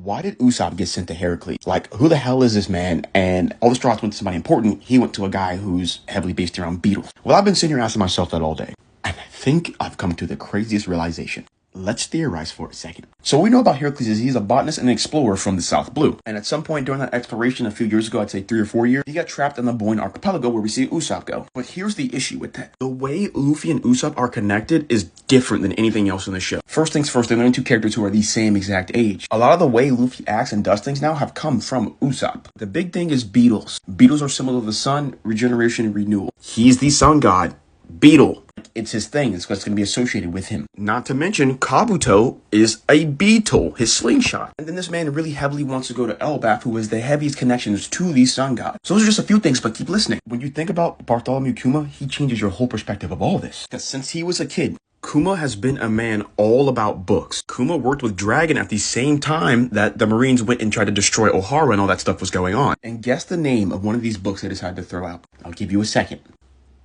Why did Usopp get sent to Heracles? Like, who the hell is this man? And all the straws went to somebody important. He went to a guy who's heavily based around beetles. Well, I've been sitting here asking myself that all day. And I think I've come to the craziest realization. Let's theorize for a second. So what we know about Heracles is he's a botanist and an explorer from the South Blue. And at some point during that exploration a few years ago, I'd say 3 or 4 years, he got trapped on the Boyne Archipelago where we see Usopp go. But here's the issue with that. The way Luffy and Usopp are connected is different than anything else in the show. First things first, they're the only two characters who are the same exact age. A lot of the way Luffy acts and does things now have come from Usopp. The big thing is beetles. Beetles are similar to the sun, regeneration and renewal. He's the sun god. Beetle. It's his thing. It's what's going to be associated with him. Not to mention, Kabuto is a beetle, his slingshot. And then this man really heavily wants to go to Elbaf, who is the heaviest connections to the sun god. So those are just a few things, but keep listening. When you think about Bartholomew Kuma, he changes your whole perspective of all this. Because since he was a kid, Kuma has been a man all about books. Kuma worked with Dragon at the same time that the Marines went and tried to destroy Ohara and all that stuff was going on. And guess the name of one of these books they decided to throw out. I'll give you a second.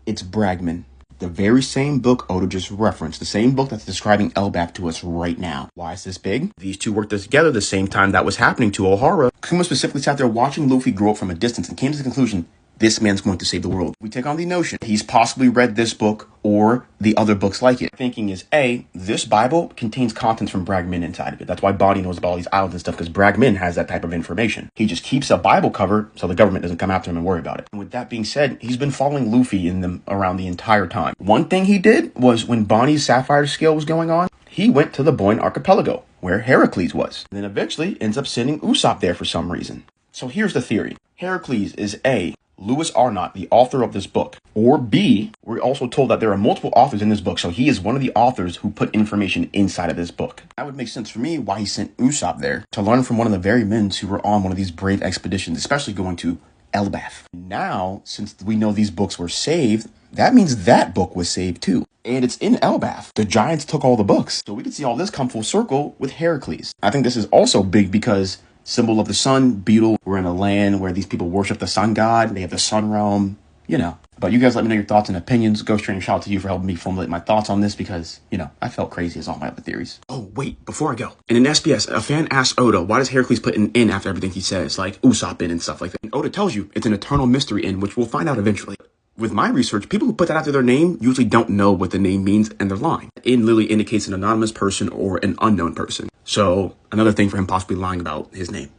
It's Bragman. The very same book Oda just referenced, the same book that's describing Elbaf to us right now. Why is this big? These two worked together the same time that was happening to Ohara. Kuma specifically sat there watching Luffy grow up from a distance and came to the conclusion, this man's going to save the world. We take on the notion he's possibly read this book or the other books like it. Thinking is, A, this Bible contains contents from Bragman inside of it. That's why Body knows about all these islands and stuff, because Bragman has that type of information. He just keeps a Bible cover so the government doesn't come after him and worry about it. And with that being said, he's been following Luffy in them around the entire time. One thing he did was when Bonnie's Sapphire Scale was going on, he went to the Boyne Archipelago, where Heracles was. And then eventually ends up sending Usopp there for some reason. So here's the theory. Heracles is A, Lewis Arnott, the author of this book, or B, we're also told that there are multiple authors in this book, so he is one of the authors who put information inside of this book. That would make sense for me why he sent Usopp there, to learn from one of the very men who were on one of these brave expeditions, especially going to Elbaf. Now, since we know these books were saved, that means that book was saved too. And it's in Elbaf. The giants took all the books. So we can see all this come full circle with Heracles. I think this is also big because symbol of the sun, beetle. We're in a land where these people worship the sun god. They have the sun realm, you know. But you guys let me know your thoughts and opinions. Ghost Train, shout out to you for helping me formulate my thoughts on this because, you know, I felt crazy as all my other theories. Oh, wait, before I go. In an SBS, a fan asked Oda, why does Heracles put an N after everything he says, like Usopp in and stuff like that? And Oda tells you it's an eternal mystery in, which we'll find out eventually. With my research, people who put that after their name usually don't know what the name means and they're lying. In literally indicates an anonymous person or an unknown person. So another thing for him possibly lying about his name.